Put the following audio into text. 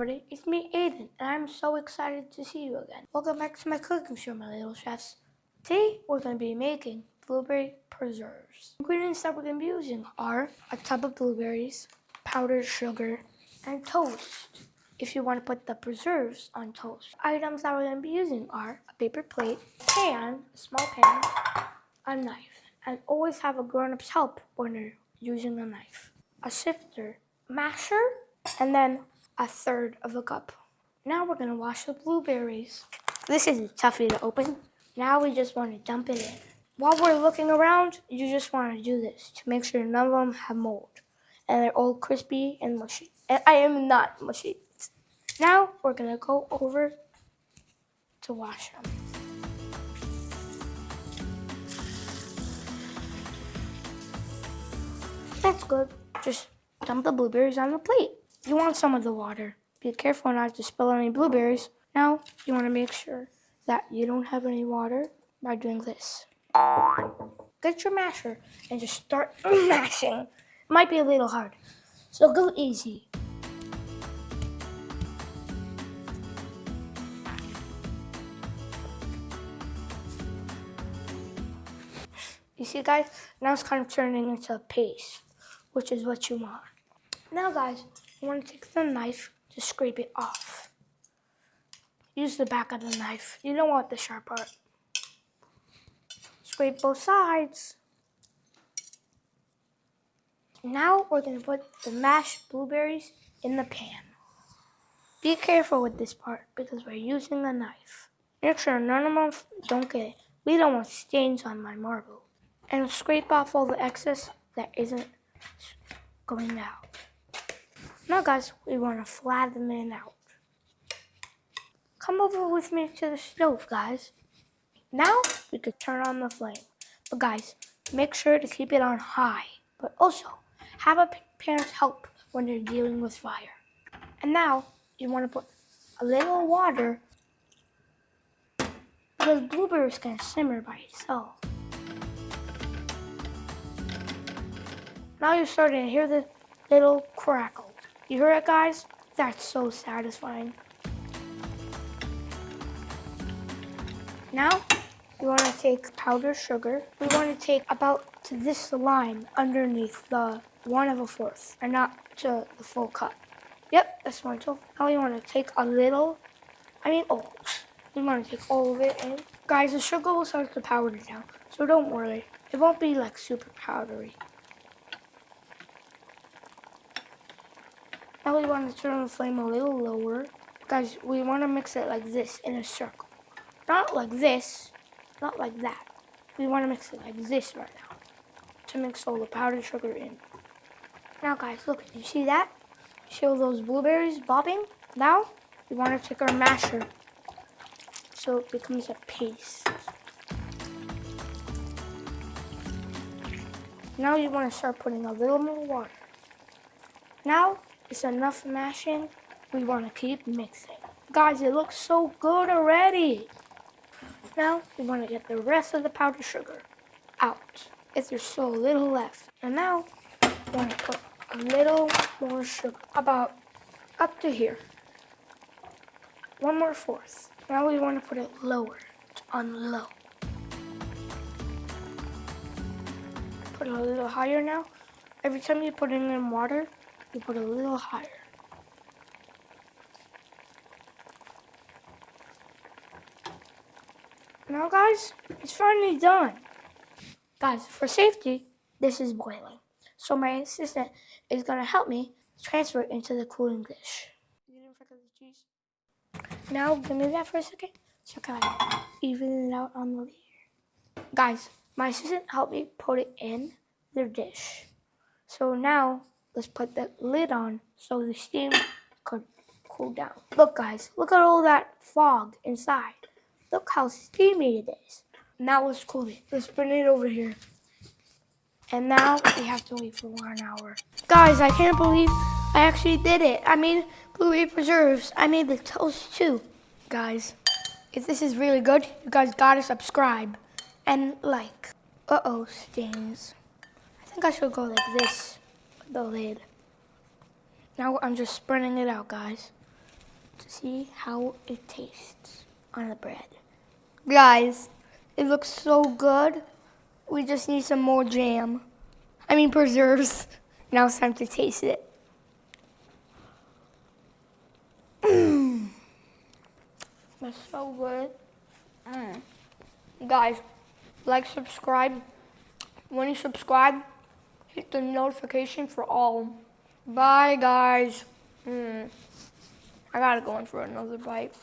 everybody, it's me Aiden, and I'm so excited to see you again. Welcome back to my cooking show, my little chefs. Today we're going to be making blueberry preserves. Ingredients that we're going to be using are a tub of blueberries, powdered sugar, and toast if you want to put the preserves on toast. Items that we're going to be using are a paper plate, a pan, a small pan, a knife, and always have a grown-up's help when you're using a knife, a sifter, masher, and then a third of a cup. Now we're going to wash the blueberries. This is a toughie to open. Now we just want to dump it in. While we're looking around, you just want to do this to make sure none of them have mold and they're all crispy and mushy. And I am not mushy. Now we're going to go over to wash them. That's good. Just dump the blueberries on the plate. You want some of the water. Be careful not to spill any blueberries. Now, you want to make sure that you don't have any water by doing this. Get your masher and just start mashing. It might be a little hard, so go easy. You see, guys, now it's kind of turning into a paste, which is what you want. Now, guys, you want to take the knife to scrape it off. Use the back of the knife. You don't want the sharp part. Scrape both sides. Now we're going to put the mashed blueberries in the pan. Be careful with this part because we're using a knife. Make sure none of them don't get it. We don't want stains on my marble. And scrape off all the excess that isn't going out. Now, guys, we want to flatten it out. Come over with me to the stove, guys. Now, we could turn on the flame. But guys, make sure to keep it on high. But also, have a parent's help when you're dealing with fire. And now, you want to put a little water because blueberries can simmer by itself. Now you're starting to hear the little crackle. You hear it, guys? That's so satisfying. Now, we want to take powdered sugar. We want to take about to this line underneath the 1/4 and not to the full cup. Yep, that's one. So now we want to take a little, we want to take all of it in. Guys, the sugar will start to powder down, so don't worry. It won't be like super powdery. Now we want to turn the flame a little lower. Guys, we want to mix it like this in a circle. Not like this, not like that. We want to mix it like this right now to mix all the powdered sugar in. Now guys, look, you see that? See all those blueberries bobbing? Now, we want to take our masher so it becomes a paste. Now you want to start putting a little more water. Now, it's enough mashing. We want to keep mixing. Guys, it looks so good already. Now, we want to get the rest of the powdered sugar out, if there's still a little left. And now, we want to put a little more sugar, about up to here. 1/4. Now we want to put it lower, on low. Put it a little higher now. Every time you put in water, you put a little higher. Now, guys, it's finally done. Guys, for safety, this is boiling. So my assistant is going to help me transfer it into the cooling dish. You didn't forget the cheese. Now, give me that for a second. So kind of even it out on the lid. Guys, my assistant helped me put it in the dish. So now, let's put the lid on so the steam could cool down. Look, guys, look at all that fog inside. Look how steamy it is. Now let's cool it. Let's bring it over here. And now we have to wait for 1 hour. Guys, I can't believe I actually did it. I made blueberry preserves. I made the toast too. Guys, if this is really good, you guys gotta subscribe and like. Uh-oh, stains. I think I should go like this with the lid. Now I'm just spreading it out, guys. to see how it tastes on the bread. Guys, it looks so good. We just need some more jam. I mean preserves. Now it's time to taste it. That's so good. Guys, like, subscribe. When you subscribe, hit the notification for all. Bye, guys. I gotta go in for another bite.